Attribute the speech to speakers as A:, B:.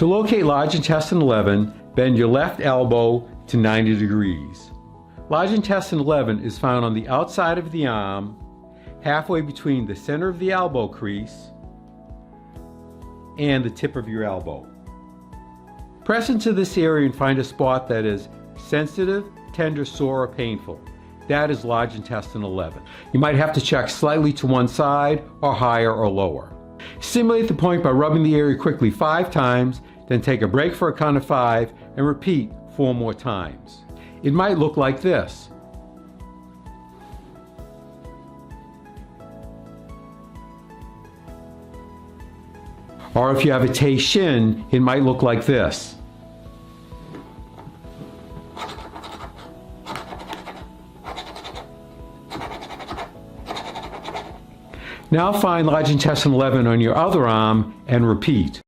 A: To locate large intestine 11, bend your left elbow to 90 degrees. Large intestine 11 is found on the outside of the arm, halfway between the center of the elbow crease and the tip of your elbow. Press into this area and find a spot that is sensitive, tender, sore, or painful. That is large intestine 11. You might have to check slightly to one side or higher or lower. Stimulate the point by rubbing the area quickly 5 times, then take a break for a count of 5 and repeat 4 more times. It might look like this. Or if you have a Tay shin, it might look like this. Now find large intestine 11 on your other arm and repeat.